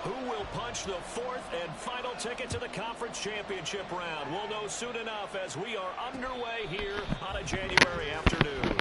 Who will punch the fourth and final ticket to the conference championship round? We'll know soon enough as we are underway here on a January afternoon.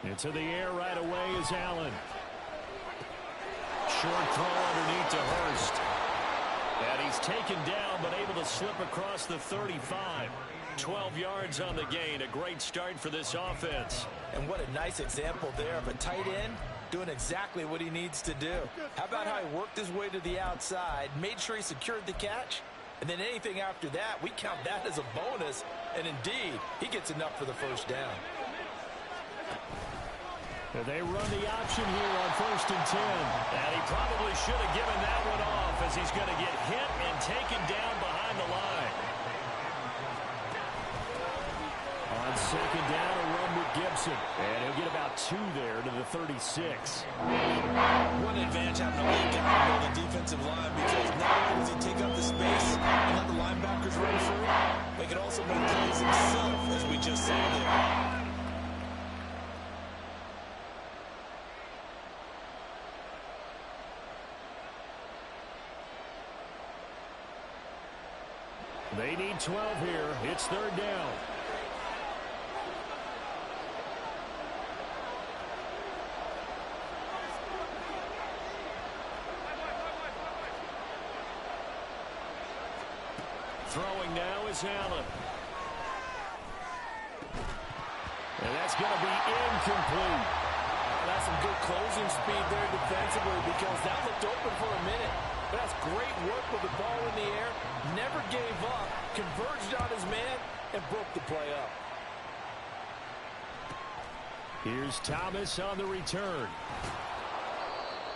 Into the air right away is Allen. Short throw underneath to Hurst. And he's taken down but able to slip across the 35. 12 yards on the gain. A great start for this offense. And what a nice example there of a tight end doing exactly what he needs to do. How about how he worked his way to the outside, made sure he secured the catch, and then anything after that, we count that as a bonus. And indeed, he gets enough for the first down. They run the option here on 1st and 10. And he probably should have given that one off as he's going to get hit and taken down behind the line. On 2nd down, a run with Gibson. And he'll get about 2 there to the 36. One advantage having a lead guy on the defensive line because not only does he take up the space and let the linebackers run through, they can also make plays himself, as we just saw there. They need 12 here. It's 3rd down. Throwing now is Allen. And that's going to be incomplete. That's some good closing speed there defensively because that looked open for a minute. But that's great work with the ball in the air. Never gave up, converged on his man, and broke the play up. Here's Thomas on the return.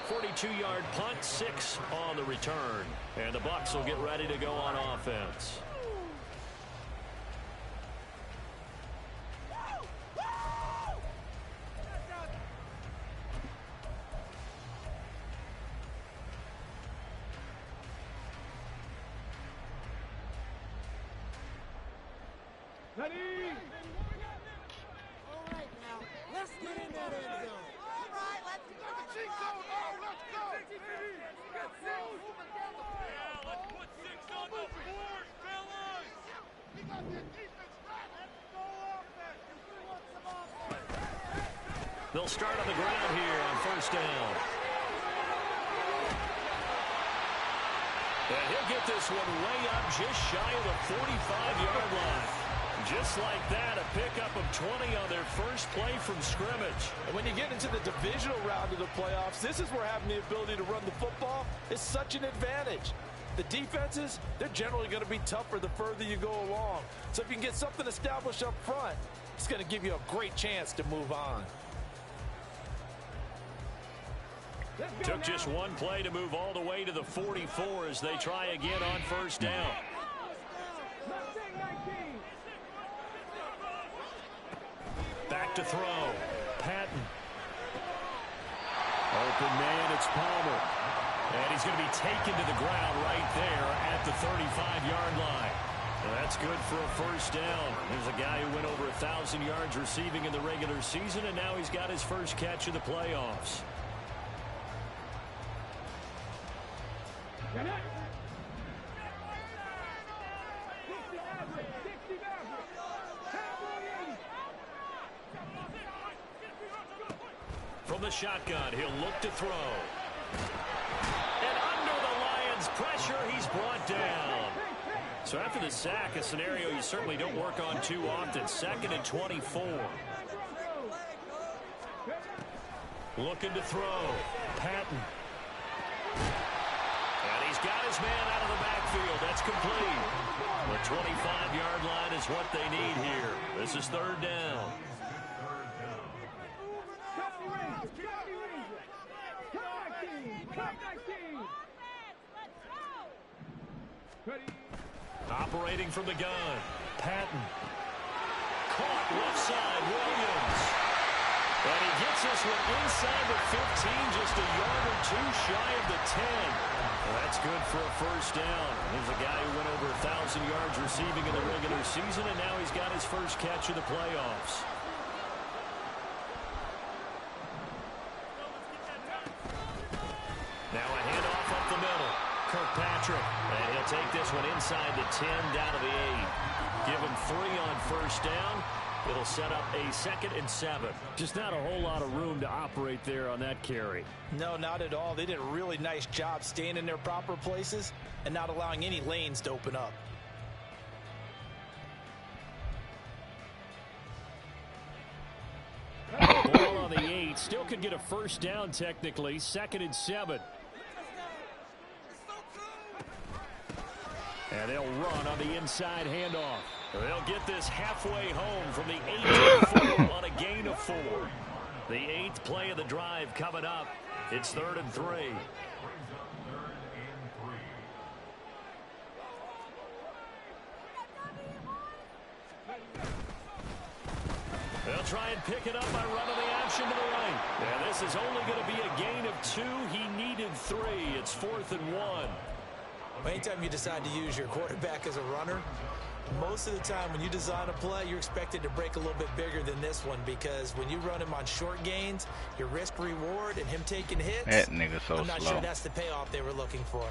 42-yard punt, 6 on the return. And the Bucs will get ready to go on offense. Ready? All right, now, let's get in that end zone. All right, let's go. Let's go. Let's go. Let's put 6 on the board, fellas. We got their defense back. Let's go offense. We want some offense. They'll start on the ground here on 1st down. And he'll get this one way up just shy of the 45-yard line. Just like that, a pickup of 20 on their first play from scrimmage. And when you get into the divisional round of the playoffs, this is where having the ability to run the football is such an advantage. The defenses, they're generally going to be tougher the further you go along. So if you can get something established up front, it's going to give you a great chance to move on. Took just one play to move all the way to the 44 as they try again on 1st down. Back to throw. Patton. Open man, it's Palmer. And he's going to be taken to the ground right there at the 35-yard line. Well, that's good for a 1st down. There's a guy who went over 1,000 yards receiving in the regular season, and now he's got his first catch of the playoffs. From the shotgun, he'll look to throw. And under the Lions' pressure, he's brought down. So after the sack, a scenario you certainly don't work on too often. 2nd and 24. Looking to throw. Patton. And he's got his man out of the backfield. That's complete. But 25-yard line is what they need here. This is third down. Operating from the gun, Patton. Caught left side, Williams. And he gets this one inside the 15, just a yard or two shy of the 10. That's good for a first down. Here's a guy who went over 1,000 yards receiving in the regular season, and now he's got his first catch of the playoffs. Now a handoff up the middle. Kirkpatrick, and he'll take this one inside the 10, down to the 8. Give him 3 on first down. It'll set up a 2nd and 7. Just not a whole lot of room to operate there on that carry. No, not at all. They did a really nice job staying in their proper places and not allowing any lanes to open up. Ball on the 8. Still could get a first down technically. 2nd and 7. And they'll run on the inside handoff. They'll get this halfway home from the 8 on a gain of 4. The 8th play of the drive coming up. It's 3rd and 3. They'll try and pick it up by running the option to the right. Yeah, this is only going to be a gain of 2. He needed 3. It's 4th and 1. Anytime you decide to use your quarterback as a runner, most of the time when you design a play, you're expected to break a little bit bigger than this one, because when you run him on short gains, your risk reward and him taking hits, that nigga so I'm not slow. sure that's the payoff they were looking for.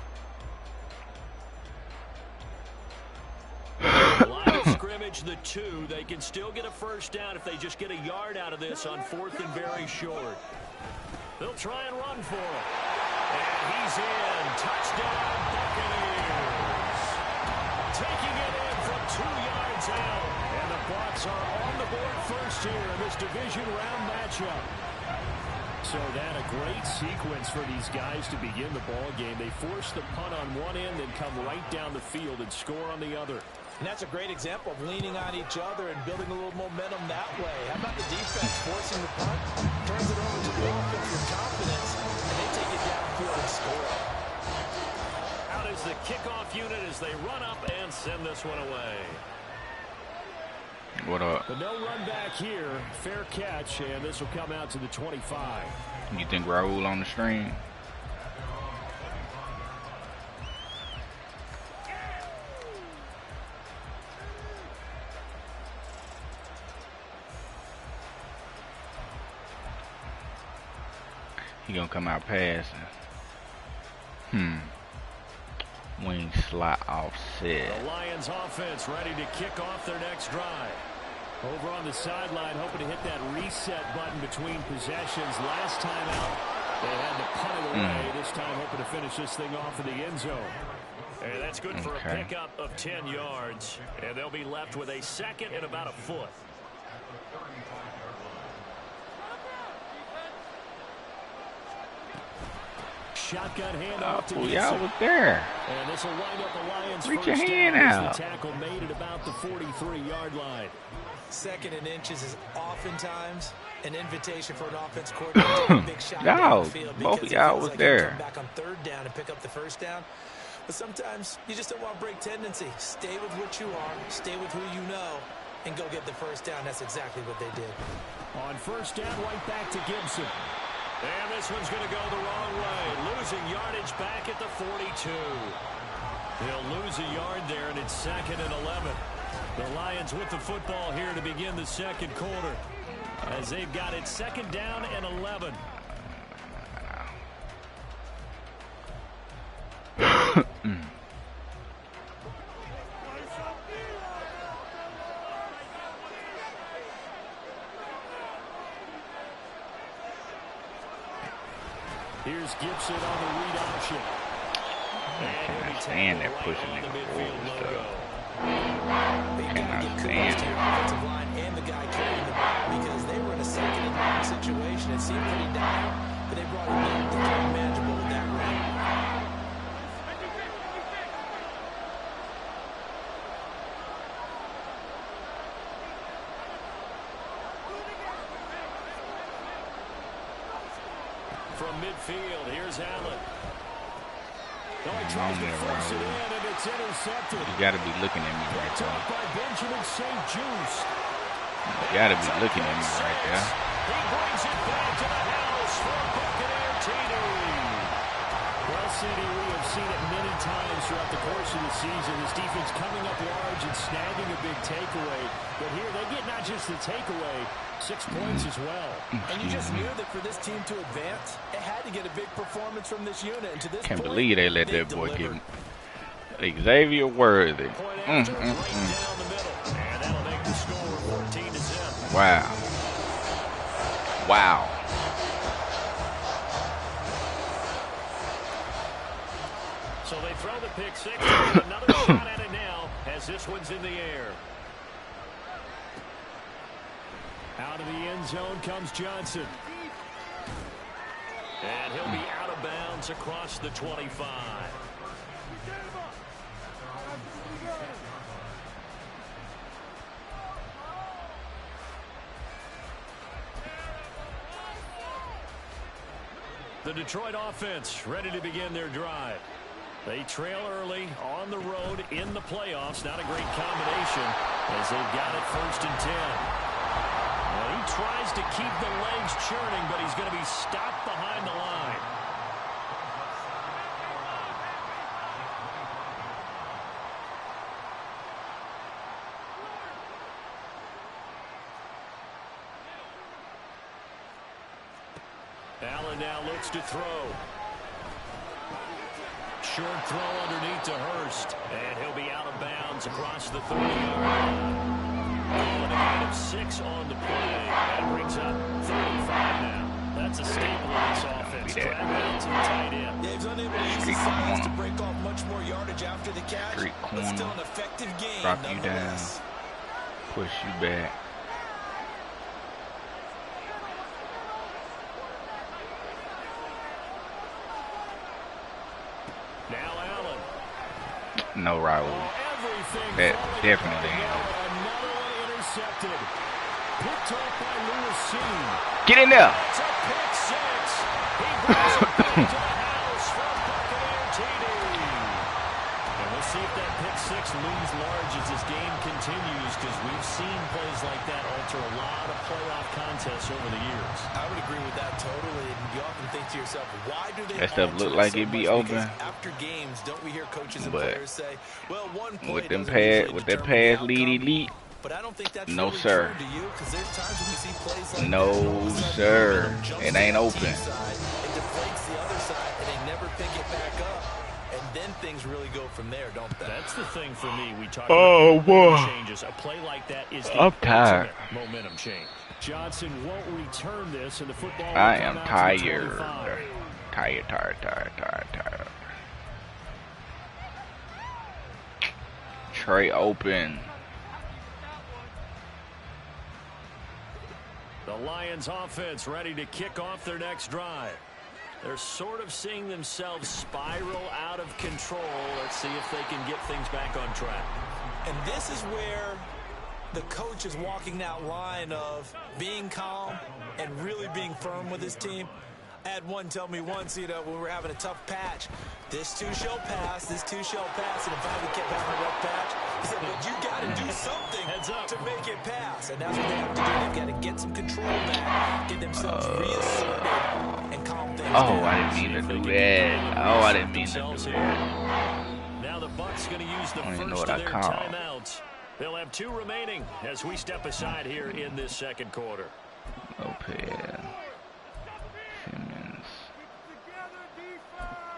Line of scrimmage, the 2. They can still get a first down if they just get a yard out of this on 4th and very short. They'll try and run for it. And he's in. Touchdown, Buccaneers. Taking it in from 2 yards out. And the Bucs are on the board first here in this division round matchup. So that a great sequence for these guys to begin the ball game. They force the punt on one end and come right down the field and score on the other. And that's a great example of leaning on each other and building a little momentum that way. How about the defense forcing the punt, turns it over to the offense with confidence, and they take it downfield and score. Out is the kickoff unit as they run up and send this one away. What up? But no run back here. Fair catch, and this will come out to the 25. You think Raul on the stream? He gonna come out passing. Wing slot offset. The Lions offense ready to kick off their next drive. Over on the sideline, hoping to hit that reset button between possessions. Last time out, they had to punt it away. This time, hoping to finish this thing off in the end zone. And that's good for a pickup of 10 yards. And they'll be left with a 2nd and about a foot. Shotgun handoff to Gibson. Y'all was there. And this will wind up the Lions' Reach first your hand down. out. The tackle made at about the 43-yard line. 2nd and inches is oftentimes an invitation for an offense coordinator to take a big shot down the field, both of because y'all it feels was like there. you come back on 3rd down and pick up the first down. But sometimes you just don't want to break tendency. Stay with what you are, stay with who you know, and go get the first down. That's exactly what they did. On first down, right back to Gibson. And this one's going to go the wrong way. Losing yardage back at the 42. They'll lose a yard there, and it's 2nd and 11. The Lions with the football here to begin the second quarter, as they've got it 2nd down and 11. Here's Gibson on the read option. Can't stand that pushing nigga forward stuff. They've got to get kudos to your offensive line and the guy carrying the ball, because they were in a 2nd and 9 situation. It seemed pretty dire, but they brought it in to keep it manageable with that run. from midfield. Here's Allen. You gotta be looking at me right there. You gotta be looking at me right there. He brings it back to the house for Buccaneer TD. Well, CD, we have seen it many times throughout the course of the season. This defense coming up large and snagging a big takeaway. But here they get not just the takeaway, 6 points as well. And you just knew that for this team to advance, it had to get a big performance from this unit. And to this Can't point, believe they let that boy get Xavier Worthy. Right down the middle. And that'll make the score 14-0. Wow. Wow. So they throw the pick six. Another shot at it now as this one's in the air. Out of the end zone comes Johnson. And he'll be out of bounds across the 25. The Detroit offense ready to begin their drive. They trail early on the road in the playoffs. Not a great combination as they've got it 1st and 10. Well, he tries to keep the legs churning, but he's going to be stopped behind the line. Allen now looks to throw. Short throw underneath to Hurst. And he'll be out of bounds across the 30-yard line. A gain of 6 on the play. That brings up 35 now. That's a staple of this offense. Drag it out to the tight end. Yeah, he's unable to use his size to break off much more yardage after the catch. But still an effective game. Drop you down. Push you back. Now Allen. No, Raul. That definitely ain't over. Another one intercepted. Picked off by Lewis. Get in there. That's a pick six. He brings it back to the house for Buccaneer TD. And we'll see if that pick six looms large as this game continues, because we've seen plays like that alter a lot of playoff contests over the years. I would agree with that totally. And you often think to yourself, why do they That stuff look like it be open. After games, don't we hear coaches and players say, well, one play With them doesn't with usually that determine pass the lead outcome. elite. But I don't think that's No, really sir. true to you, because there's times when we see plays like No, that, all of a sudden, sir. jumps It to ain't the open. team side, it deflates the other side, and they never pick it back up. And then things really go from there, don't they? That's the thing for me. We talk Oh, about boy. changes. A play like that is the I'm tired. ultimate momentum change. Johnson won't return this, and the football will I come am out to tired. the 25. Tired. Trey open. The Lions offense ready to kick off their next drive. They're sort of seeing themselves spiral out of control. Let's see if they can get things back on track. And this is where the coach is walking that line of being calm and really being firm with his team. I had one tell me once, when we were having a tough patch, this too shall pass, and if I would get back on a rough patch, he said, but you got to do something to make it pass. And that's what they have to do. They've got to get some control back, get themselves reasserted, and calm things down. I didn't mean to do that. I didn't mean to do that. Now the Bucs going to use the I don't even know first what of I their called. timeouts. They'll have 2 remaining as we step aside here in this second quarter. Lopez. Simmons.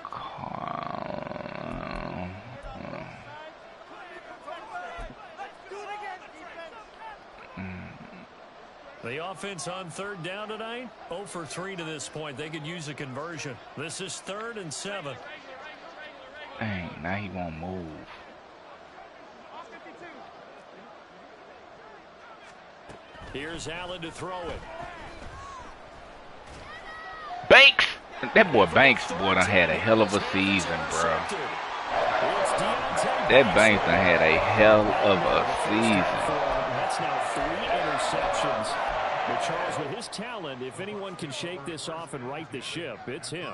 Carl. The offense on 3rd down tonight, 0 for 3 to this point. They could use a conversion. This is 3rd and 7. Dang, now he won't move. Here's Allen to throw it. Banks! That boy Banks, boy, done had a hell of a season, bro. That Banks done had a hell of a season. That's now 3 interceptions But Charles, with his talent, if anyone can shake this off and right the ship, it's him.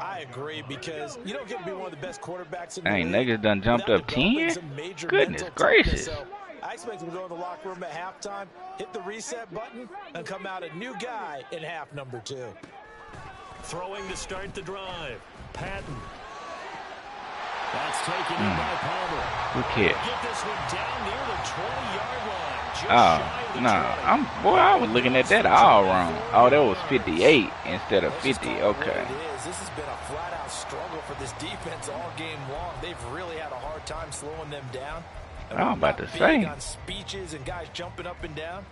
I agree, because you don't get to be one of the best quarterbacks in the Dang, league niggas done jumped up 10? Goodness gracious. So I expect him to go in the locker room at halftime, hit the reset button, and come out a new guy in half number 2. Throwing to start the drive. Patton. That's taken in by Palmer. Good kick. Get this one down near the 20-yard line. Just Oh, shy of the no. 20. Boy, I was looking at that all wrong. Oh, that was 58 instead of 50. Okay. This has been a flat-out struggle for this defense all game long. They've really had a hard time slowing them down. And I'm about to say. on speeches and guys jumping up and down,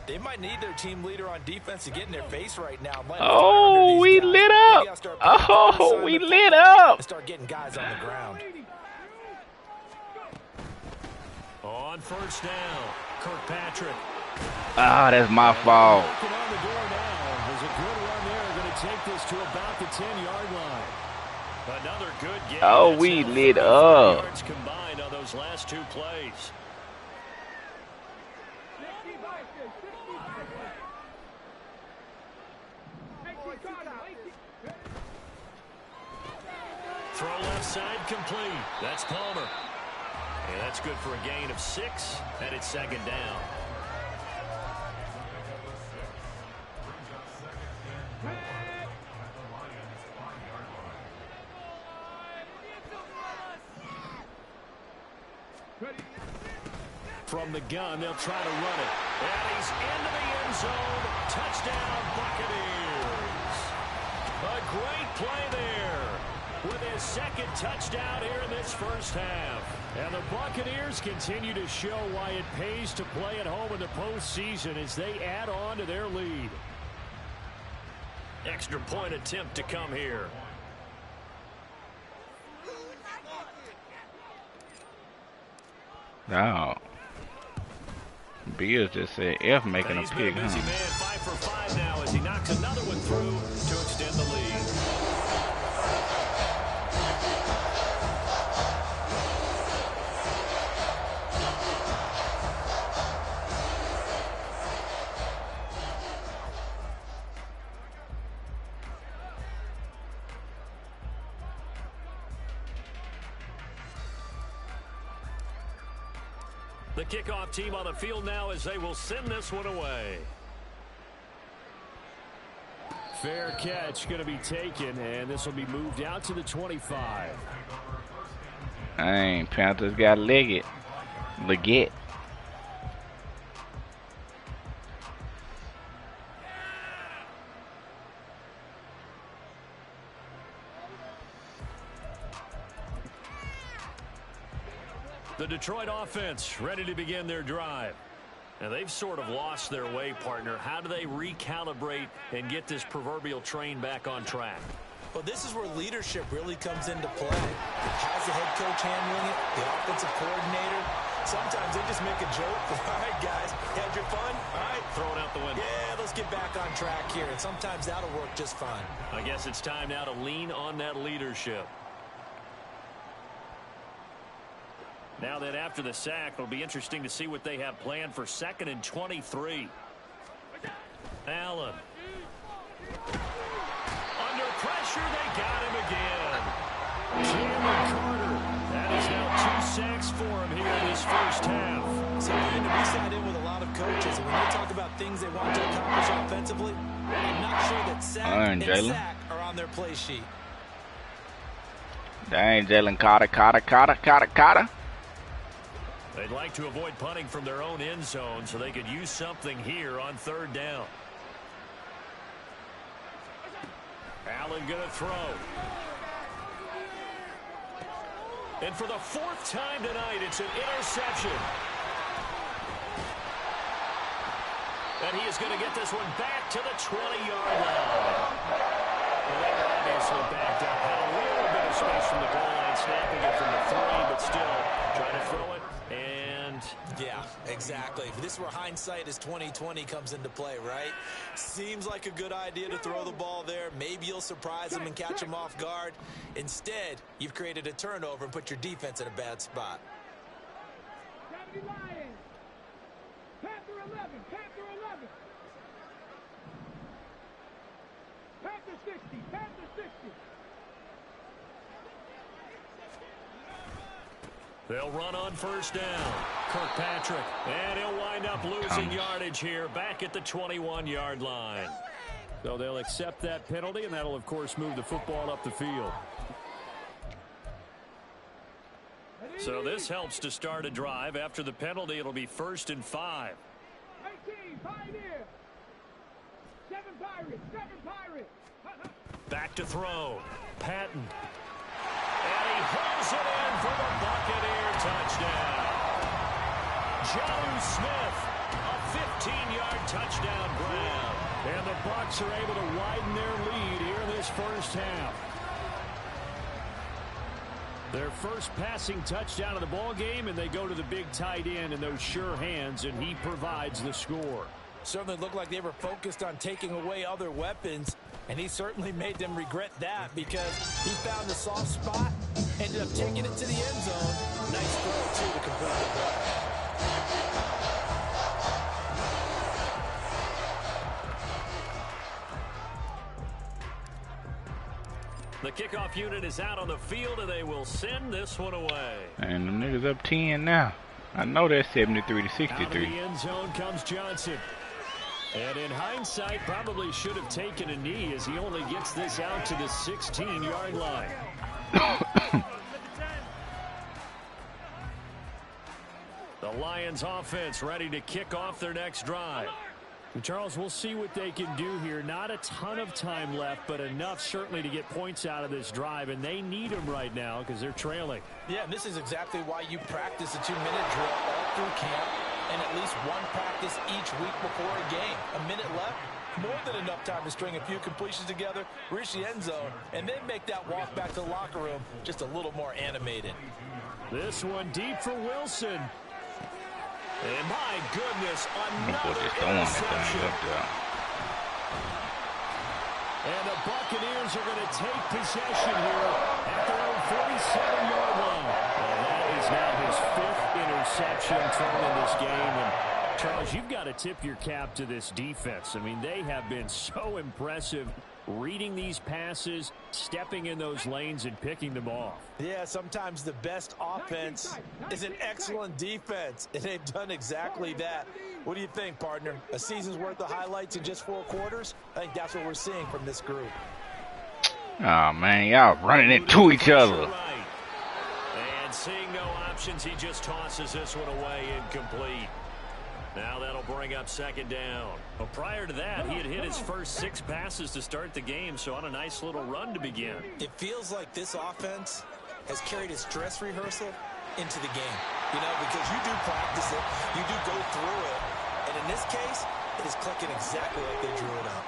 they might need their team leader on defense to get in their face right now. Oh, we lit up. Oh, we lit up. Start getting guys on the ground. On first down, Kirkpatrick. Ah, that's my fault. Knocking on the door now. There's a good run there. Going to take this to about the 10-yard line. Another good game. Oh, That's we now lit 35 up. yards combined on those last 2 plays. Throw left side complete. That's Palmer. And that's good for a gain of 6, and it's second down. From the gun, they'll try to run it. And he's into the end zone. Touchdown, Buccaneers. A great play there with his second touchdown here in this first half. And the Buccaneers continue to show why it pays to play at home in the postseason as they add on to their lead. Extra point attempt to come here. No. Bills just said F making a He's been pick, a busy huh? man, 5 for 5 now as he knocks another one through to extend the lead. The kickoff team on the field now as they will send this one away. Fair catch going to be taken, and this will be moved out to the 25. Dang, Panthers got Leggett. The Detroit offense ready to begin their drive. And they've sort of lost their way, partner. How do they recalibrate and get this proverbial train back on track? Well, this is where leadership really comes into play. How's the head coach handling it? The offensive coordinator? Sometimes they just make a joke. All right, guys, had your fun? All right. Throw it out the window. Yeah, let's get back on track here. And sometimes that'll work just fine. I guess it's time now to lean on that leadership. Now that after the sack, it'll be interesting to see what they have planned for 2nd and 23. Allen. Under pressure, they got him again. Jalen Carter. That is now 2 sacks for him here in this first half. So, we sat in with a lot of coaches, and when they talk about things they want to accomplish offensively, I'm not sure that sack and sack are on their play sheet. Dang, Jalen Carter. They'd like to avoid punting from their own end zone so they could use something here on 3rd down. Allen going to throw. And for the 4th time tonight, it's an interception. And he is going to get this one back to the 20-yard line. Well, they were obviously backed up. Had a little bit of space from the goal line, snapping it from the 3, but still trying to throw it. And yeah, exactly. This is where hindsight is 20/20 comes into play, right? Seems like a good idea to throw the ball there. Maybe you'll surprise them and catch them off guard. Instead, you've created a turnover and put your defense in a bad spot. Panther 60, Panther 60. They'll run on first down. Kirkpatrick, and he'll wind up losing yardage here back at the 21-yard line. So they'll accept that penalty, and that'll, of course, move the football up the field. So this helps to start a drive. After the penalty, it'll be 1st and 5. 18, Pioneer. 7 Pirates, 7 Pirates. Back to throw. Patton. And he hauls it in for the Buccaneer touchdown. Joe Smith, a 15-yard touchdown grab. And the Bucs are able to widen their lead here in this first half. Their first passing touchdown of the ball game, and they go to the big tight end in those sure hands, and he provides the score. Certainly looked like they were focused on taking away other weapons, and he certainly made them regret that because he found the soft spot, ended up taking it to the end zone. Nice throw, too, to complete the play. The kickoff unit is out on the field, and they will send this one away. And the niggas up 10 now. I know that's 73 to Out of 63. the end zone comes Johnson. And in hindsight, probably should have taken a knee as he only gets this out to the 16-yard line. The Lions offense ready to kick off their next drive. Charles, we'll see what they can do here. Not a ton of time left, but enough certainly to get points out of this drive, and they need them right now because they're trailing. Yeah, and this is exactly why you practice a 2-minute drill all through camp and at least one practice each week before a game. A minute left, more than enough time to string a few completions together, reach the end zone, and then make that walk back to the locker room just a little more animated. This one deep for Wilson. And my goodness, another Just throwing that thing interception. up there. And the Buccaneers are going to take possession here at their own 47-yard line. And that is now his 5th interception thrown in this game. And Charles, you've got to tip your cap to this defense. I mean, they have been so impressive reading these passes, stepping in those lanes, and picking them off. Yeah, sometimes the best offense is an excellent defense, and they've done exactly that. What do you think, partner? A season's worth of highlights in just 4 quarters? I think that's what we're seeing from this group. Oh, man, y'all running into each other. And seeing no options, he just tosses this one away incomplete. Now that'll bring up 2nd down. But prior to that, he had hit his first 6 passes to start the game, so on a nice little run to begin. It feels like this offense has carried its dress rehearsal into the game. You know, because you do practice it, you do go through it, and in this case, it is clicking exactly like they drew it up.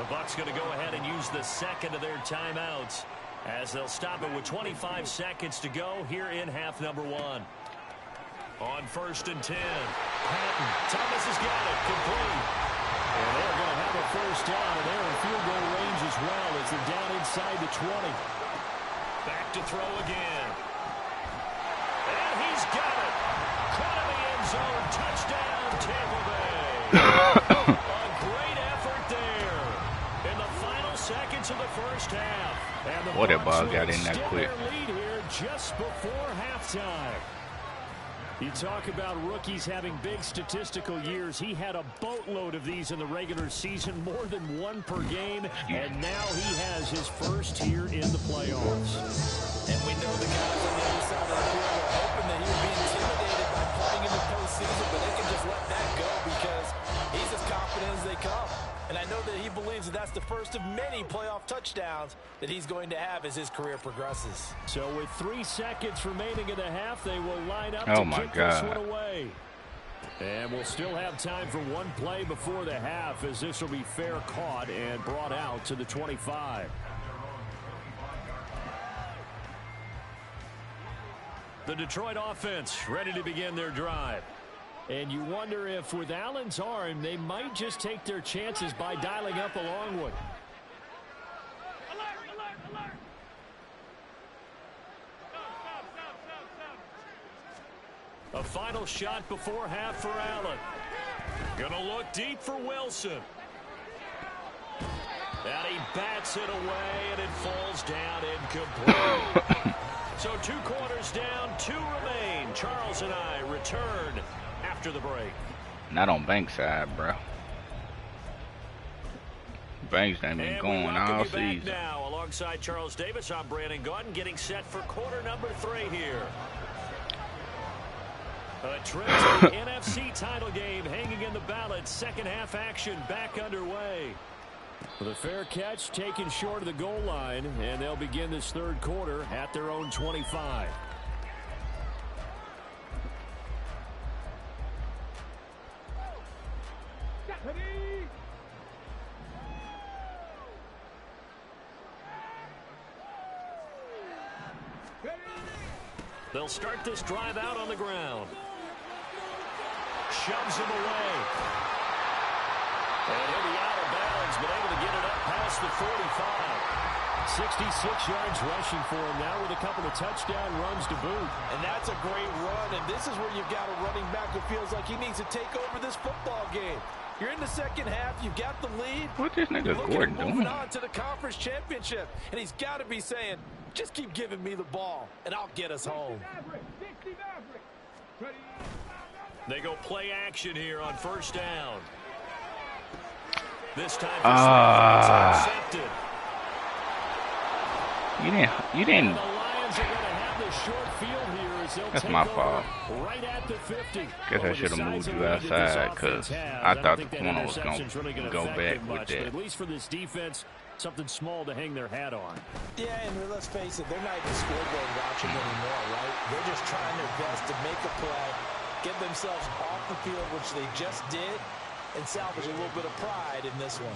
The Bucs going to go ahead and use the second of their timeouts as they'll stop it with 25 seconds to go here in half number 1. On 1st and 10. Patton. Thomas has got it. Complete. And they're going to have a first down, and they're in field goal range as well as they're down inside the 20. Back to throw again. And he's got it. Caught in the end zone. Touchdown, Tampa Bay. A great effort there in the final seconds of the first half. And the Boy, that Bucs ball got will in that extend quick. their lead here just before halftime. You talk about rookies having big statistical years. He had a boatload of these in the regular season, more than 1 per game, and now he has his first here in the playoffs. And we know the guys on the other side of the field are hoping that he would be intimidated by playing in the postseason, but they can just let that go because he's as confident as they come. And I know that he believes that that's the first of many playoff touchdowns that he's going to have as his career progresses. So with 3 seconds remaining in the half, they will line up Oh to my kick this God. one away. And we'll still have time for 1 play before the half, as this will be fair caught and brought out to the 25. The Detroit offense ready to begin their drive. And you wonder if with Allen's arm, they might just take their chances by dialing up a long one. Alert, alert, alert. Stop. A final shot before half for Allen. Gonna look deep for Wilson. And he bats it away, and it falls down incomplete. So 2 quarters down, 2 remain. Charles and I return after the break. Not on Banks' side, bro. Banks ain't been going all season. Now, alongside Charles Davis, I'm Brandon Gaudin, getting set for quarter number 3 here. A trip to the NFC title game hanging in the balance. Second half action back underway. The fair catch taken short of the goal line, and they'll begin this third quarter at their own 25. They'll start this drive out on the ground. Shoves him away. And he'll be out of bounds, but able to get it up past the 45. 66 yards rushing for him now with a couple of touchdown runs to boot. And that's a great run, and this is where you've got a running back who feels like he needs to take over this football game. You're in the second half, you've got the lead. What this nigga Gordon doing? Moving on to the conference championship, and he's got to be saying, just keep giving me the ball, and I'll get us home. They go play action here on first down. This time for intercepted. You didn't. The Lions are going to have the short field here as they'll That's take my over fault. right at the 50. Guess I should have moved you outside because I thought the corner was going to go back with that. At least for this defense, something small to hang their hat on. Yeah, and let's face it, they're not even scoreboard watching anymore, right? They're just trying their best to make a play, get themselves off the field, which they just did, and salvage a little bit of pride in this one.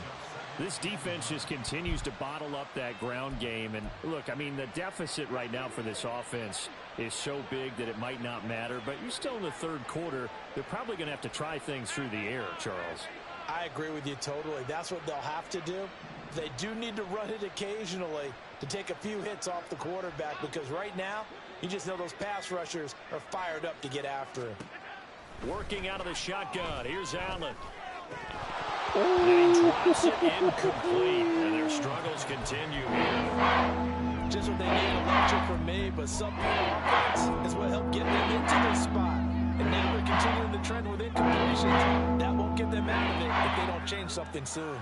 This defense just continues to bottle up that ground game. And look, I mean, the deficit right now for this offense is so big that it might not matter. But you're still in the third quarter. They're probably going to have to try things through the air, Charles. I agree with you totally. That's what they'll have to do. They do need to run it occasionally to take a few hits off the quarterback, because right now, you just know those pass rushers are fired up to get after him. Working out of the shotgun. Here's Allen. And he drops it incomplete, and their struggles continue here. Just what they need, a lecture from me, but subpar offense is what helped get them into this spot. And now they're continuing the trend with incompletions. That won't get them out of it if they don't change something soon.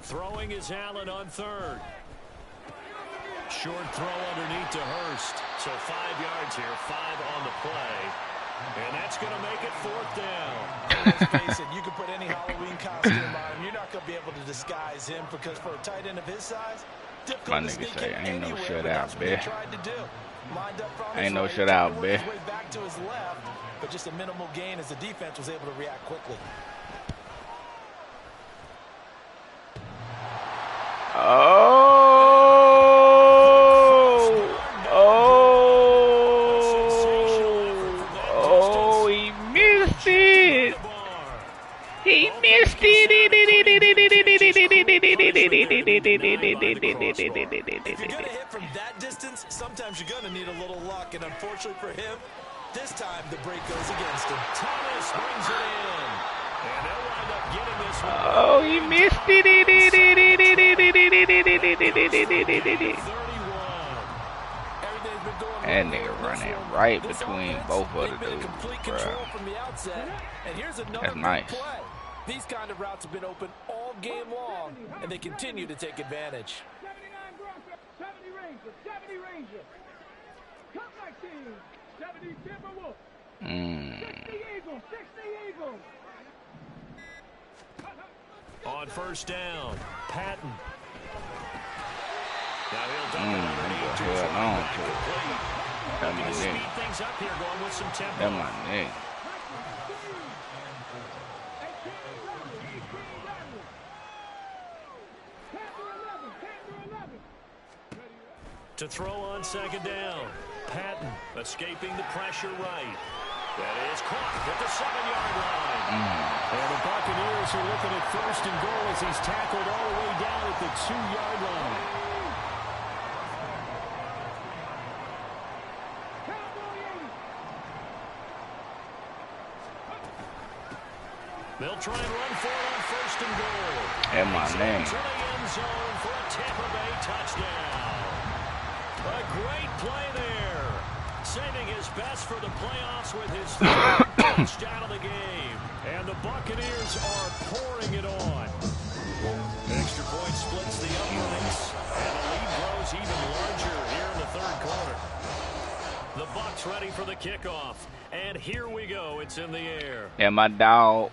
Throwing is Allen on third. Short throw underneath to Hurst. So 5 yards here, 5 on the play. And that's going to make it fourth down. Let's face it, you can put any Halloween costume on him. You're not going to be able to disguise him, because for a tight end of his size, difficult to sneak in anywhere. Ain't no shutout, bitch. Ain't no shutout, bitch. Back to his left, but just a minimal gain as the defense was able to react quickly. Oh, he missed it. He missed it. If you're going to hit from that distance, sometimes you're going to need a little luck, and unfortunately for him, this time the break goes against him. Thomas brings it in. And they'll wind up getting this one. Oh, he missed it. That nigga running right between both of the dudes, bro. That's nice. These kind of routes have been open all game long, and they continue to take advantage. 70 Ranger, 70 Ranger. Come back team, 70 Timberwolf. 60 Eagles, 60 Eagles. On first down, Patton. Now he'll dump it underneath to his right. Looking to speed things up here, going with some tempo. That's my nigga. To throw on second down, Patton escaping the pressure right. That is caught at the 7-yard line. And the Buccaneers are looking at 1st and goal as he's tackled all the way down at the 2-yard line. They'll try and run for it on 1st and goal. And my name. To the end zone for a Tampa Bay touchdown. A great play there. Saving his best for the playoffs with his 3rd touchdown of the game. And the Buccaneers are pouring it on. Extra point splits the uprights. And the lead grows even larger here in the 3rd quarter. The Bucs ready for the kickoff. And here we go. It's in the air. Yeah, my dog.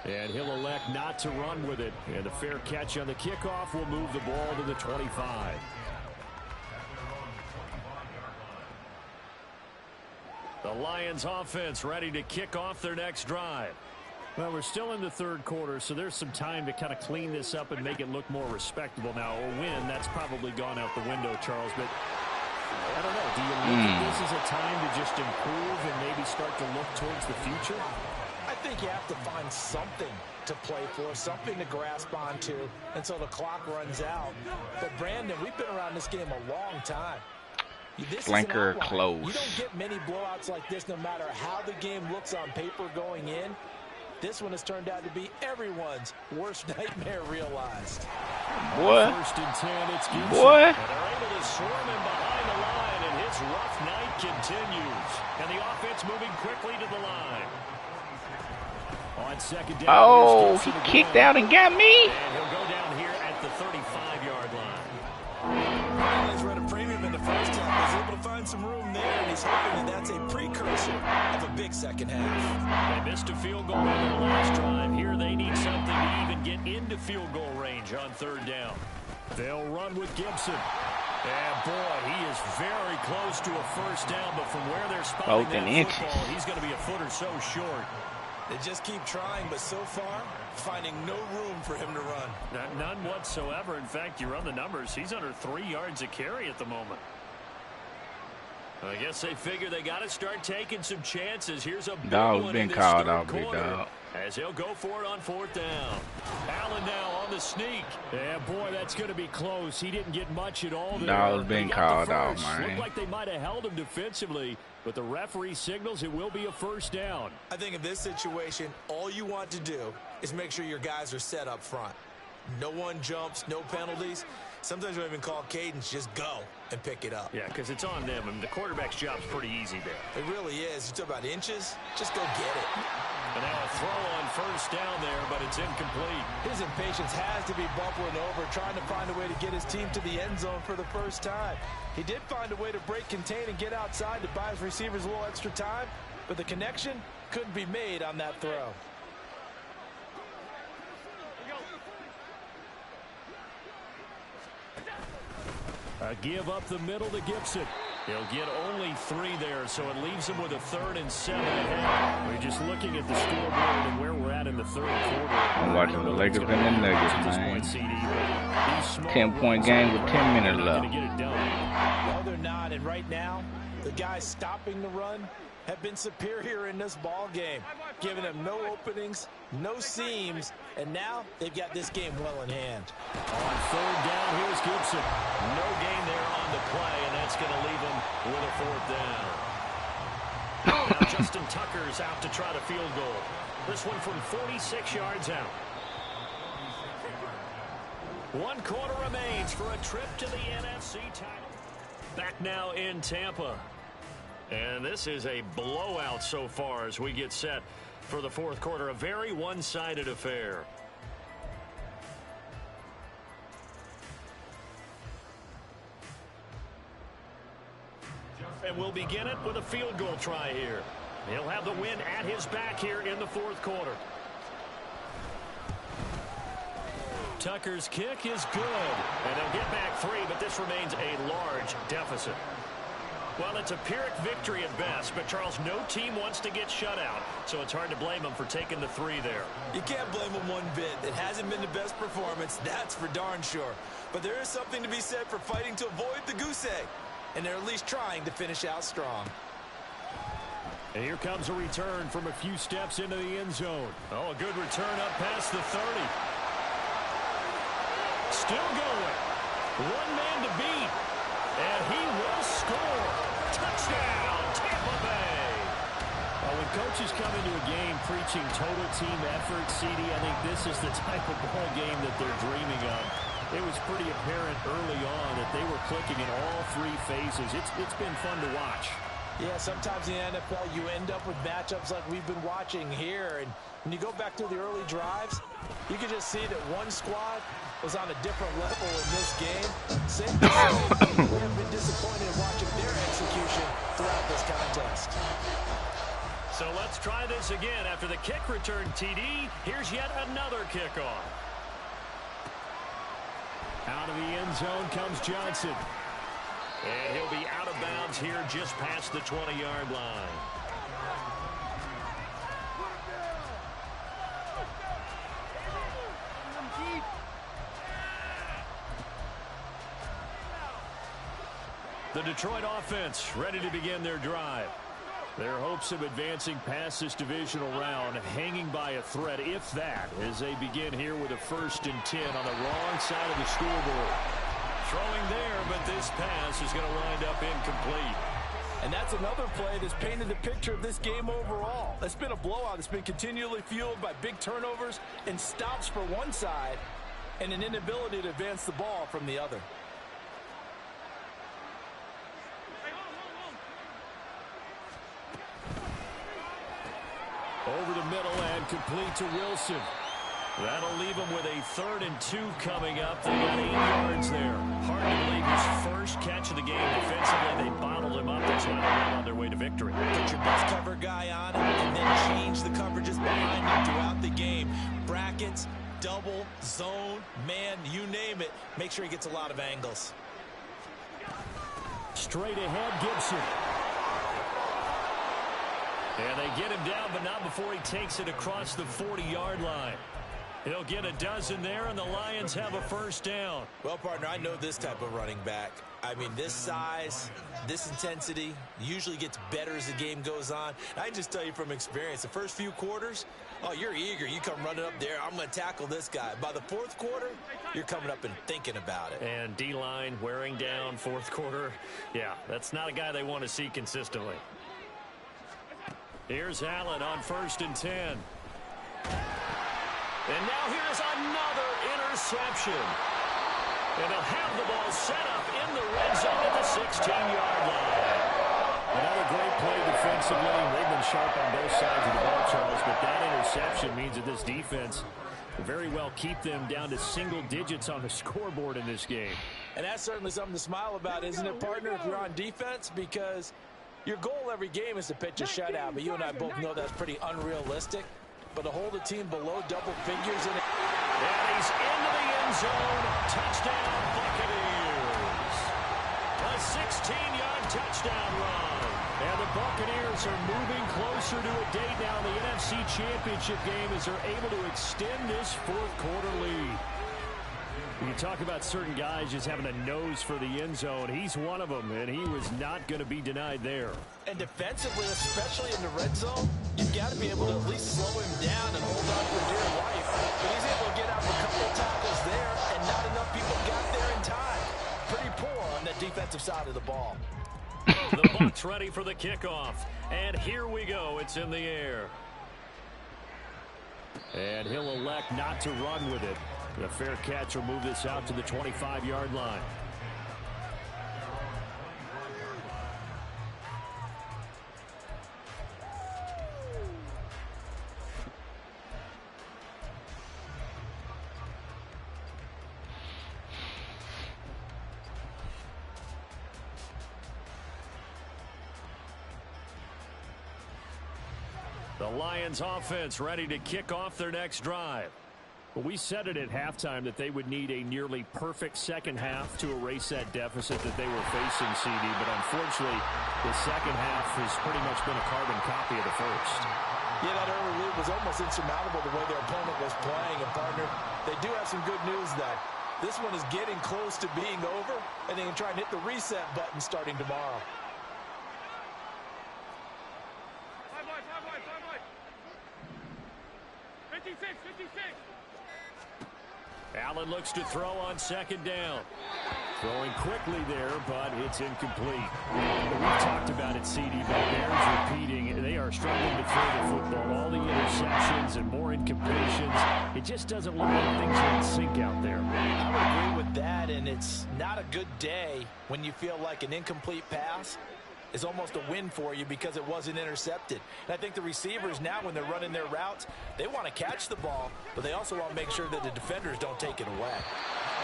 And he'll elect not to run with it. And a fair catch on the kickoff will move the ball to the 25. The Lions offense ready to kick off their next drive. Well, we're still in the 3rd quarter, so there's some time to kind of clean this up and make it look more respectable. Now, a win, that's probably gone out the window, Charles, but I don't know. Do you look at this as a time to just improve and maybe start to look towards the future? I think you have to find something to play for, something to grasp onto until the clock runs out. But, Brandon, we've been around this game a long time. Flanker close. You don't get many blowouts like this no matter how the game looks on paper going in. This one has turned out to be everyone's worst nightmare realized. Boy. 1st and 10, it's Gibson. Boy. And they're able to swarm him behind the line, and his rough night continues. And the offense moving quickly to the line. On 2nd down, oh, he kicked out and got me. And he'll go down here at the 35-yard line. He's run a premium in the first half. He's able to find some room there, and he's hoping that that's a precursor of a big second half. They missed a field goal on their last drive. Here they need something to even get into field goal range on 3rd down. They'll run with Gibson. And boy, he is very close to a 1st down, but from where they're spotting that football, he's going to be a foot or so short. They just keep trying, but so far, finding no room for him to run. None whatsoever. In fact, you run the numbers. He's under 3 yards a carry at the moment. I guess they figure they got to start taking some chances. Here's a big one in this 3rd quarter. As he'll go for it on 4th down. Allen now on the sneak. Yeah, boy, that's going to be close. He didn't get much at all there. Dog's been called out, man. Looked like they might have held him defensively, but the referee signals it will be a 1st down. I think in this situation, all you want to do is make sure your guys are set up front. No one jumps, no penalties. Sometimes we don't even call cadence, just go and pick it up. Yeah, because it's on them. I mean, the quarterback's job's pretty easy there. It really is. You talk about inches, just go get it. And now a throw on 1st down there, but it's incomplete. His impatience has to be bubbling over, trying to find a way to get his team to the end zone for the 1st time. He did find a way to break, contain, and get outside to buy his receivers a little extra time, but the connection couldn't be made on that throw. A give up the middle to Gibson. He'll get only 3 there, so it leaves him with a 3rd and 7 ahead. We're just looking at the scoreboard and where we're at in the 3rd quarter. I'm watching the Lakers and the Nuggets, man. 10-point game with 10 minutes left. No, they're not, and right now, the guys stopping the run have been superior in this ball game, giving them no openings, no seams, and now they've got this game well in hand. On 3rd down, here's Gibson. No gain there on the play, and that's going to leave him with a 4th down. Now Justin Tucker's out to try to field goal. This one from 46 yards out. 1 quarter remains for a trip to the NFC title. Back now in Tampa. And this is a blowout so far as we get set for the 4th quarter. A very one-sided affair. And we'll begin it with a field goal try here. He'll have the win at his back here in the 4th quarter. Tucker's kick is good. And they'll get back 3, but this remains a large deficit. Well, it's a Pyrrhic victory at best, but Charles, no team wants to get shut out, so it's hard to blame them for taking the 3 there. You can't blame them one bit. It hasn't been the best performance, that's for darn sure. But there is something to be said for fighting to avoid the goose egg, and they're at least trying to finish out strong. And here comes a return from a few steps into the end zone. Oh, a good return up past the 30. Still going. One man to beat. And he will score. Touchdown, Tampa Bay. When coaches come into a game preaching total team effort, CD, I think this is the type of ball game that they're dreaming of. It was pretty apparent early on that they were clicking in all three phases. It's been fun to watch. Yeah, sometimes in the NFL you end up with matchups like we've been watching here. And when you go back to the early drives, you can just see that one squad was on a different level in this game. Same we have been disappointed in watching their execution throughout this contest. So let's try this again. After the kick return, TD, here's yet another kickoff. Out of the end zone comes Johnson. And he'll be out of bounds here just past the 20-yard line. The Detroit offense ready to begin their drive. Their hopes of advancing past this divisional round hanging by a thread, if that, as they begin here with a 1st and 10 on the wrong side of the scoreboard. Throwing there, but this pass is going to wind up incomplete. And that's another play that's painted the picture of this game overall. It's been a blowout. It's been continually fueled by big turnovers and stops for one side and an inability to advance the ball from the other. Over the middle and complete to Wilson. That'll leave him with a 3rd and 2 coming up. They got 8 yards there. Hard to believe his first catch of the game defensively. They bottled him up. That's why they're well on their way to victory. Put your best cover guy on him and then change the coverages behind him throughout the game. Brackets, double, zone, man, you name it. Make sure he gets a lot of angles. Straight ahead, Gibson. And they get him down, but not before he takes it across the 40-yard line. He'll get a dozen there, and the Lions have a 1st down. Well, partner, I know this type of running back. I mean, this size, this intensity usually gets better as the game goes on. I can just tell you from experience, the first few quarters, oh, you're eager. You come running up there, I'm going to tackle this guy. By the 4th quarter, you're coming up and thinking about it. And D-line wearing down 4th quarter. Yeah, that's not a guy they want to see consistently. Here's Allen on 1st and 10. And now here's another interception. And they'll have the ball set up in the red zone at the 16-yard line. Another great play defensively. They've been sharp on both sides of the ball, Charles, but that interception means that this defense will very well keep them down to single digits on the scoreboard in this game. And that's certainly something to smile about, isn't it, partner, if you're on defense? Because your goal every game is to pitch a shutout, but you and I both know that's pretty unrealistic. But to hold a team below double figures in it. And he's into the end zone. Touchdown, Buccaneers. A 16-yard touchdown run. And the Buccaneers are moving closer to a date now in the NFC Championship game as they're able to extend this 4th quarter lead. You talk about certain guys just having a nose for the end zone. He's one of them, and he was not going to be denied there. And defensively, especially in the red zone, you've got to be able to at least slow him down and hold on for dear life. But he's able to get out a couple of tackles there, and not enough people got there in time. Pretty poor on the defensive side of the ball. The Bucs ready for the kickoff. And here we go. It's in the air. And he'll elect not to run with it. The fair catch will move this out to the 25-yard line. The Lions offense ready to kick off their next drive. Well, we said it at halftime that they would need a nearly perfect second half to erase that deficit that they were facing, CD. But unfortunately, the second half has pretty much been a carbon copy of the first. Yeah, that early lead was almost insurmountable the way their opponent was playing. And, partner, they do have some good news, though. This one is getting close to being over, and they can try and hit the reset button starting tomorrow. Allen looks to throw on second down. Throwing quickly there, but it's incomplete. We've talked about it, CD, but Bears repeating. They are struggling to throw the football. All the interceptions and more incompletions. It just doesn't look like things are in sync out there. I would agree with that, and it's not a good day when you feel like an incomplete pass is almost a win for you because it wasn't intercepted. And I think the receivers now, when they're running their routes, they want to catch the ball, but they also want to make sure that the defenders don't take it away.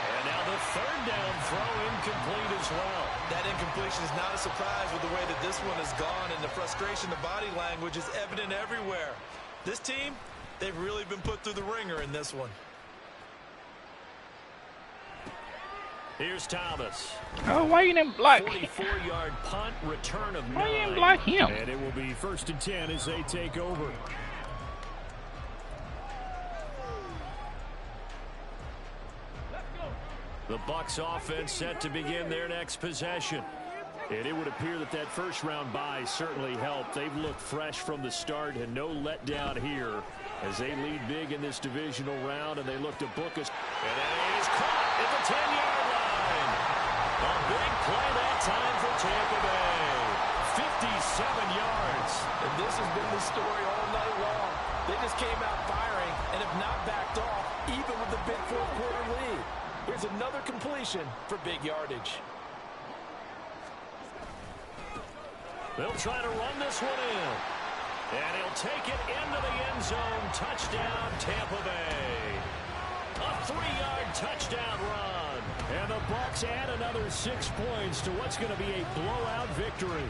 And now the third down throw incomplete as well. That incompletion is not a surprise with the way that this one has gone, and the frustration, the body language is evident everywhere. This team, they've really been put through the ringer in this one. Here's Thomas. Oh, why you didn't block? 44-yard punt, return of 9. Why you didn't block him? And it will be 1st and 10 as they take over. The Bucs offense set to begin their next possession. And it would appear that that first-round bye certainly helped. They've looked fresh from the start and no letdown here as they lead big in this divisional round, and they look to book us. And it is caught at the 10-yard line. A big play that time for Tampa Bay. 57 yards. And this has been the story all night long. They just came out firing and have not backed off, even with the big fourth-quarter lead. Here's another completion for big yardage. They'll try to run this one in. And he'll take it into the end zone. Touchdown, Tampa Bay. A 3-yard touchdown run. And the Bucs add another 6 points to what's going to be a blowout victory.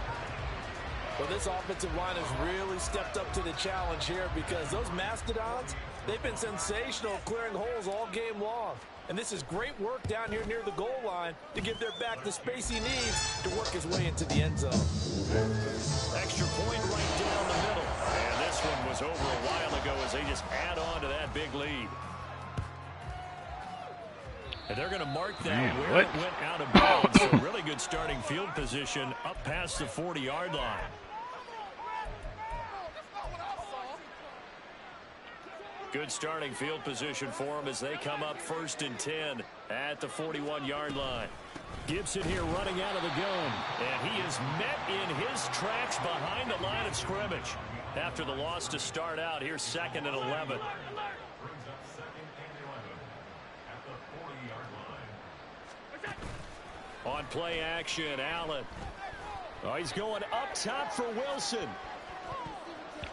Well, this offensive line has really stepped up to the challenge here because those Mastodons, they've been sensational clearing holes all game long. And this is great work down here near the goal line to give their back the space he needs to work his way into the end zone. Extra point right down the middle. And this one was over a while ago as they just add on to that big lead. And they're going to mark that where it went out of bounds. So really good starting field position up past the 40-yard line. Good starting field position for them as they come up 1st and 10 at the 41-yard line. Gibson here running out of the gun. And he is met in his tracks behind the line of scrimmage. After the loss to start out, here's 2nd and 11. On play action, Allen. Oh, he's going up top for Wilson.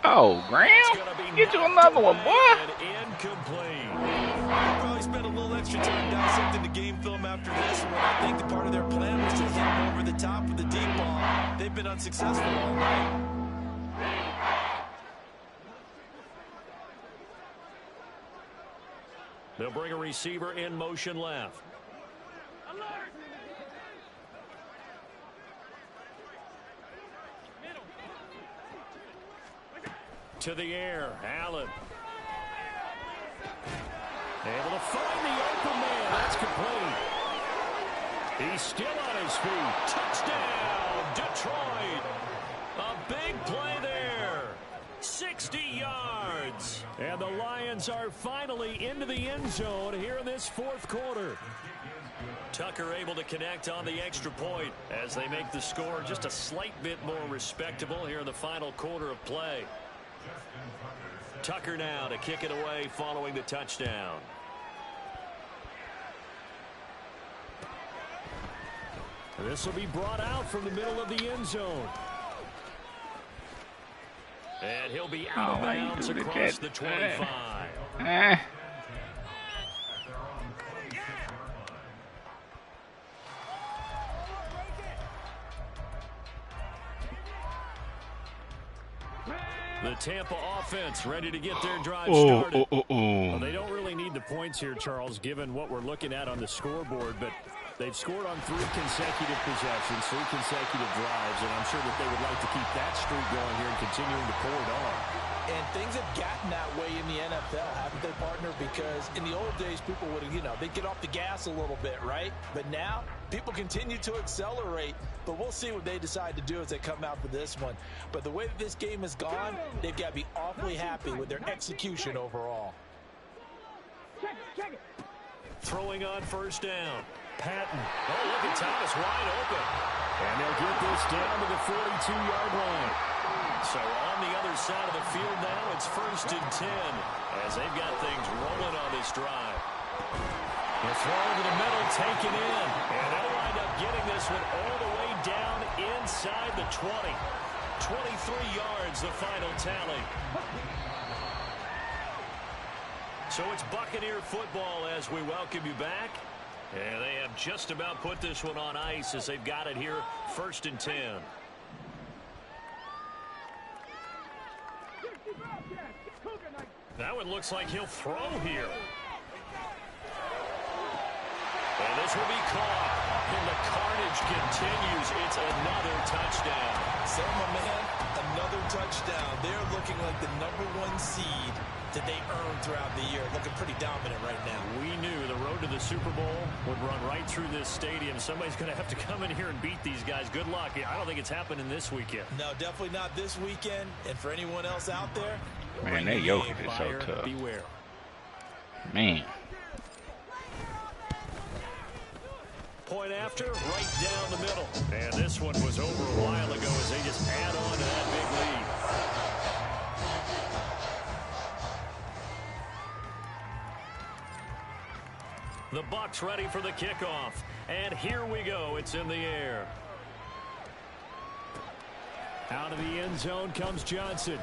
Oh, Graham, get you another one, boy. Incomplete. They'll probably spend a little extra time dissecting the game film after this one. I think the part of their plan was to hit him over the top of the deep ball. They've been unsuccessful all night. They'll bring a receiver in motion left. To the air, Allen. Able to find the open man. That's complete. He's still on his feet. Touchdown, Detroit. A big play there. 60 yards. And the Lions are finally into the end zone here in this 4th quarter. Tucker able to connect on the extra point as they make the score just a slight bit more respectable here in the final quarter of play. Tucker now to kick it away following the touchdown. This will be brought out from the middle of the end zone. And he'll be out of bounds across the 25. The Tampa offense ready to get their drive started. Well, they don't really need the points here, Charles, given what we're looking at on the scoreboard, but they've scored on 3 consecutive possessions, 3 consecutive drives, and I'm sure that they would like to keep that streak going here and continuing to pour it on. And things have gotten that way in the NFL, haven't they, partner? Because in the old days, people would, they'd get off the gas a little bit, right? But now, people continue to accelerate. But we'll see what they decide to do as they come out for this one. But the way that this game has gone, they've got to be awfully happy with their execution overall. Throwing on first down. Patton. Oh, look at Thomas wide open. And they'll get this down to the 42-yard line. So on the other side of the field now, it's 1st and 10 as they've got things rolling on this drive. The throw to the middle, taken in. And they'll wind up getting this one all the way down inside the 20. 23 yards, the final tally. So it's Buccaneer football as we welcome you back. And they have just about put this one on ice as they've got it here, 1st and 10. That one looks like he'll throw here. And this will be caught. And the carnage continues. It's another touchdown. So, my man, another touchdown. They're looking like the #1 seed that they earned throughout the year. Looking pretty dominant right now. We knew the road to the Super Bowl would run right through this stadium. Somebody's going to have to come in here and beat these guys. Good luck. I don't think it's happening this weekend. No, definitely not this weekend. And for anyone else out there, man, that Jokic is so tough. Beware. Man. Point after, right down the middle. And this one was over a while ago as they just add on to that big lead. The Bucs ready for the kickoff. And here we go. It's in the air. Out of the end zone comes Johnson.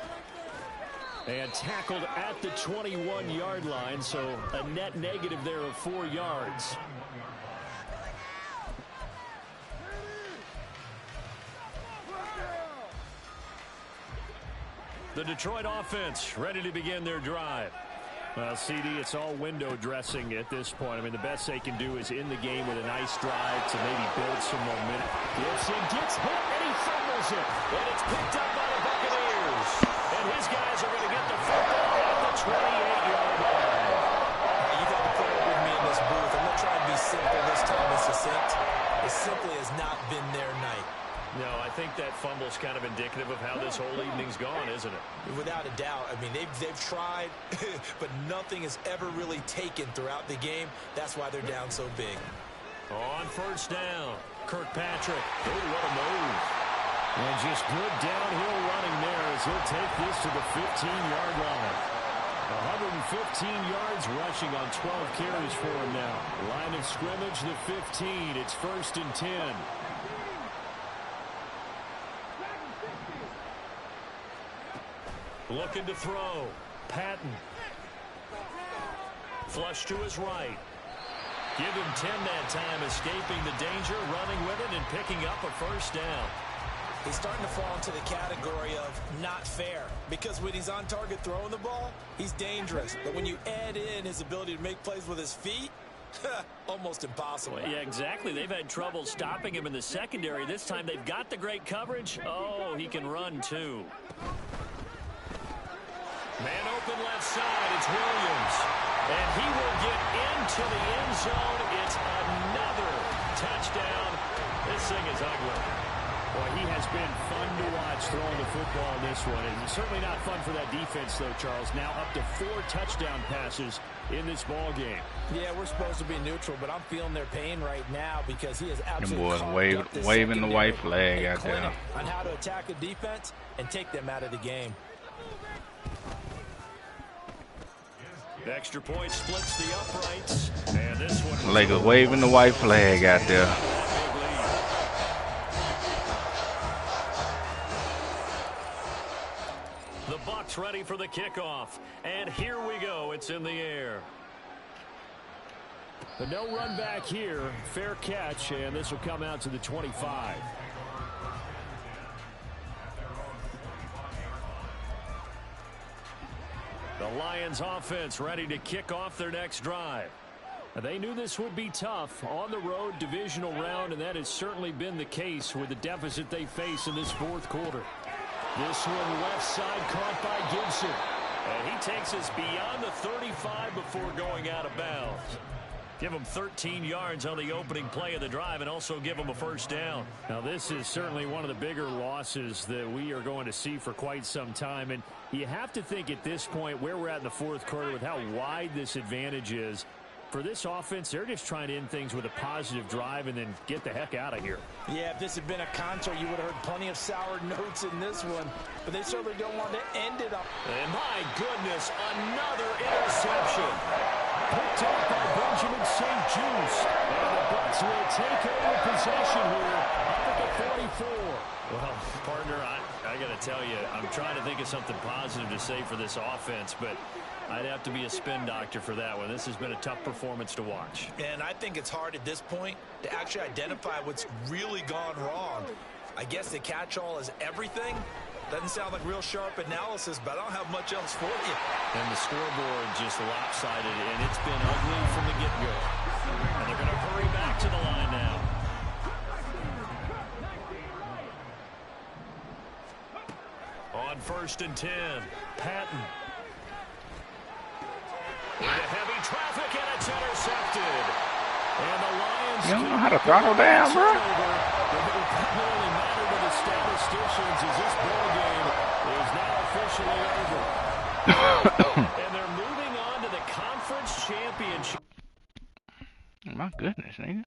And tackled at the 21-yard line, so a net negative there of 4 yards. The Detroit offense ready to begin their drive. Well, CD, it's all window dressing at this point. I mean, the best they can do is in the game with a nice drive to maybe build some momentum. Gibson gets hit, and he fumbles it. And it's picked up by the Buccaneers. And his guys are going to get the football at the 28-yard line. You got to put up with me in this booth. I'm going to try and be simple this time and succinct. It simply has not been their night. No, I think that fumble's kind of indicative of how this whole evening's gone, isn't it? Without a doubt. I mean, they've tried, but nothing has ever really taken throughout the game. That's why they're down so big. On first down, Kirkpatrick. Oh, what a move. And just good downhill running there as he'll take this to the 15-yard line. 115 yards rushing on 12 carries for him now. Line of scrimmage, the 15. It's 1st and 10. Looking to throw. Patton. Flush to his right. Give him 10 that time, escaping the danger, running with it, and picking up a first down. He's starting to fall into the category of not fair, because when he's on target throwing the ball, he's dangerous. But when you add in his ability to make plays with his feet, almost impossible. Well, yeah, exactly. They've had trouble stopping him in the secondary. This time they've got the great coverage. Oh, he can run too. Man open left side, it's Williams. And he will get into the end zone. It's another touchdown. This thing is ugly. Boy, he has been fun to watch throwing the football in this one. And certainly not fun for that defense, though, Charles. Now up to 4 touchdown passes in this ball game. Yeah, we're supposed to be neutral, but I'm feeling their pain right now because he is absolutely them boys waving the white flag out there on how to attack a defense and take them out of the game. The extra point splits the uprights. And this one Lakers waving the white flag out there. The Bucs ready for the kickoff. And here we go. It's in the air. But no run back here. Fair catch, and this will come out to the 25. The Lions offense ready to kick off their next drive. They knew this would be tough on the road, divisional round, and that has certainly been the case with the deficit they face in this fourth quarter. This one left side caught by Gibson. And he takes us beyond the 35 before going out of bounds. Give them 13 yards on the opening play of the drive and also give them a first down. Now, this is certainly one of the bigger losses that we are going to see for quite some time. And you have to think at this point where we're at in the fourth quarter with how wide this advantage is. For this offense, they're just trying to end things with a positive drive and then get the heck out of here. Yeah, if this had been a concert, you would have heard plenty of sour notes in this one. But they certainly don't want to end it up. And my goodness, another interception. Picked up by Benjamin St. Just. And the Bucs will take over possession here up at the 44. Well, partner, I got to tell you, I'm trying to think of something positive to say for this offense, but I'd have to be a spin doctor for that one. This has been a tough performance to watch. And I think it's hard at this point to actually identify what's really gone wrong. I guess the catch-all is everything. Doesn't sound like real sharp analysis, but I don't have much else for you. And the scoreboard just lopsided, and it's been ugly from the get-go. And they're going to hurry back to the line now. On 1st and 10, Patton. Into heavy traffic, and it's intercepted. And the Lions... You don't know how to throttle down, bro. It will primarily matter to the statisticians as this ball game is now officially over. And they're moving on to the conference championship. My goodness, nigga.